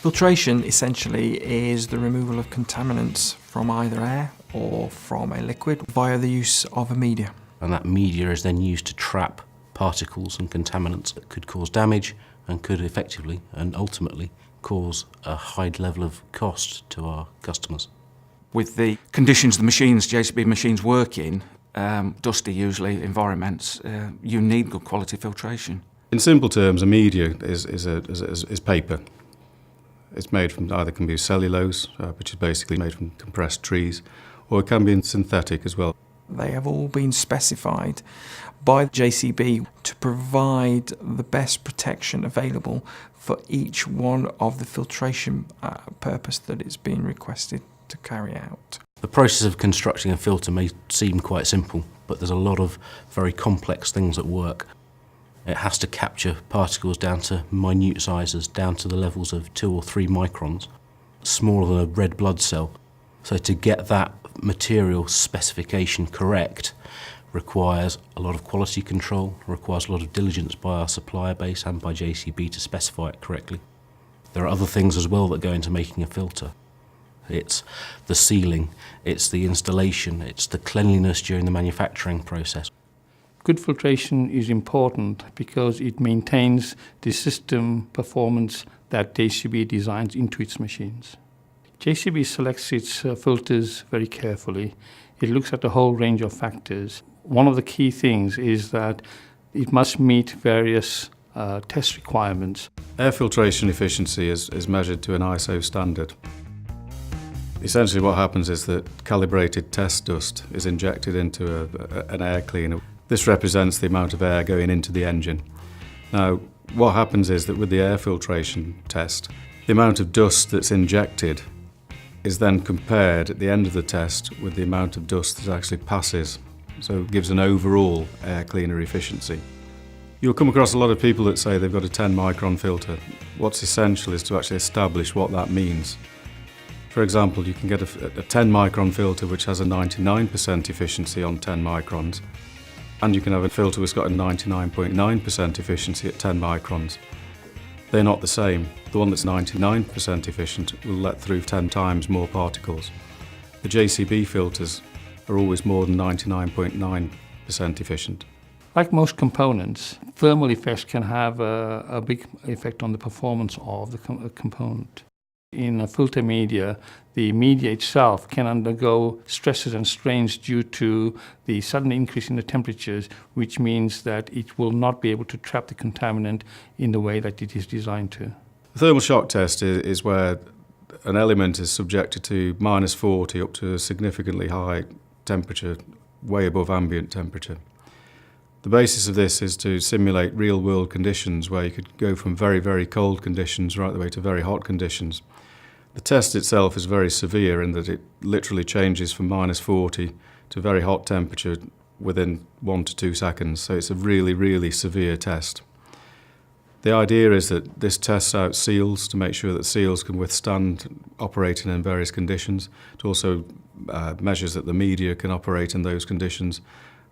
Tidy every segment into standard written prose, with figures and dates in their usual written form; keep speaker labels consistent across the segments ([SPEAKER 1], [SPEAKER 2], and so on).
[SPEAKER 1] Filtration essentially is the removal of contaminants from either air or from a liquid via the use of a media.
[SPEAKER 2] And that media is then used to trap particles and contaminants that could cause damage and could effectively and ultimately cause a high level of cost to our customers.
[SPEAKER 1] With the conditions the machines, JCB machines work in, dusty usually environments, you need good quality filtration.
[SPEAKER 3] In simple terms, a media is paper. It's made from either can be cellulose, which is basically made from compressed trees, or it can be synthetic as well.
[SPEAKER 1] They have all been specified by JCB to provide the best protection available for each one of the filtration purpose that it's been requested to carry out.
[SPEAKER 2] The process of constructing a filter may seem quite simple, but there's a lot of very complex things at work. It has to capture particles down to minute sizes, down to the levels of 2 or 3 microns, smaller than a red blood cell. So to get that material specification correct requires a lot of quality control, requires a lot of diligence by our supplier base and by JCB to specify it correctly. There are other things as well that go into making a filter. It's the sealing, it's the installation, it's the cleanliness during the manufacturing process.
[SPEAKER 4] Good filtration is important because it maintains the system performance that JCB designs into its machines. JCB selects its filters very carefully. It looks at a whole range of factors. One of the key things is that it must meet various test requirements.
[SPEAKER 3] Air filtration efficiency is measured to an ISO standard. Essentially what happens is that calibrated test dust is injected into an air cleaner. This represents the amount of air going into the engine. Now, what happens is that with the air filtration test, the amount of dust that's injected is then compared at the end of the test with the amount of dust that actually passes. So it gives an overall air cleaner efficiency. You'll come across a lot of people that say they've got a 10 micron filter. What's essential is to actually establish what that means. For example, you can get a 10 micron filter which has a 99% efficiency on 10 microns, and you can have a filter which has got a 99.9% efficiency at 10 microns. They're not the same. The one that's 99% efficient will let through 10 times more particles. The JCB filters are always more than 99.9% efficient.
[SPEAKER 4] Like most components, thermal effects can have a big effect on the performance of the component. In a filter media, the media itself can undergo stresses and strains due to the sudden increase in the temperatures, which means that it will not be able to trap the contaminant in the way that it is designed to.
[SPEAKER 3] The thermal shock test is where an element is subjected to minus 40 up to a significantly high temperature, way above ambient temperature. The basis of this is to simulate real-world conditions where you could go from very, very cold conditions right the way to very hot conditions. The test itself is very severe in that it literally changes from minus 40 to very hot temperature within 1 to 2 seconds, so it's a really, really severe test. The idea is that this tests out seals to make sure that seals can withstand operating in various conditions. It also measures that the media can operate in those conditions,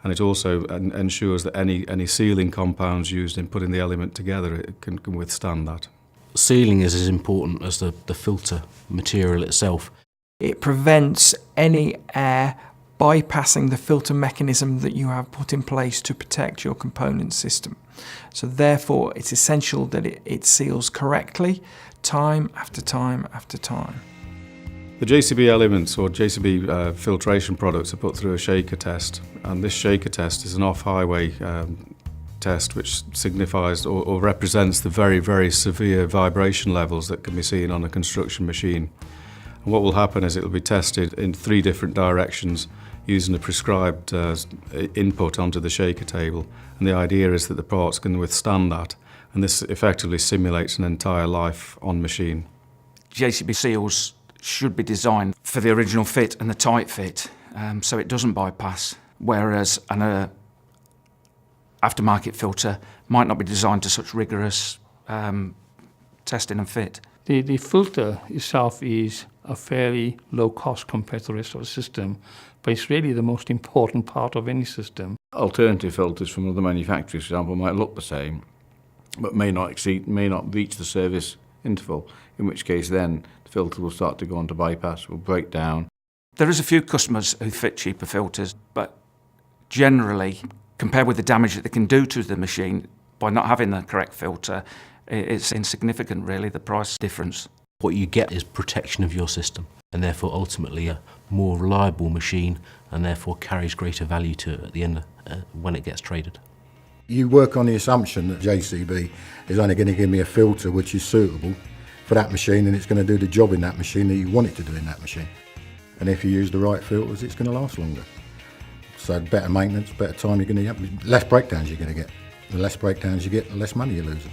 [SPEAKER 3] and it also ensures that any sealing compounds used in putting the element together it can withstand that.
[SPEAKER 2] Sealing is as important as the filter material itself.
[SPEAKER 1] It prevents any air bypassing the filter mechanism that you have put in place to protect your component system. So therefore it's essential that it seals correctly time after time after time.
[SPEAKER 3] The JCB elements or JCB filtration products are put through a shaker test, and this shaker test is an off-highway test which signifies or represents the very, very severe vibration levels that can be seen on a construction machine. And what will happen is it will be tested in 3 different directions using a prescribed input onto the shaker table, and the idea is that the parts can withstand that, and this effectively simulates an entire life on machine.
[SPEAKER 1] JCB seals should be designed for the original fit and the tight fit, so it doesn't bypass, whereas an aftermarket filter might not be designed to such rigorous testing and fit.
[SPEAKER 4] The filter itself is a fairly low cost compared to the rest of the system, but it's really the most important part of any system.
[SPEAKER 5] Alternative filters from other manufacturers, for example, might look the same, but may not reach the service interval, in which case then the filter will start to go on to bypass, will break down.
[SPEAKER 1] There is a few customers who fit cheaper filters, but generally, compared with the damage that they can do to the machine by not having the correct filter, it's insignificant really, the price difference.
[SPEAKER 2] What you get is protection of your system, and therefore ultimately a more reliable machine, and therefore carries greater value to it at the end when it gets traded.
[SPEAKER 6] You work on the assumption that JCB is only going to give me a filter which is suitable for that machine, and it's going to do the job in that machine that you want it to do in that machine. And if you use the right filters, it's going to last longer. So better maintenance, better time you're going to have, less breakdowns you're going to get. The less breakdowns you get, the less money you lose.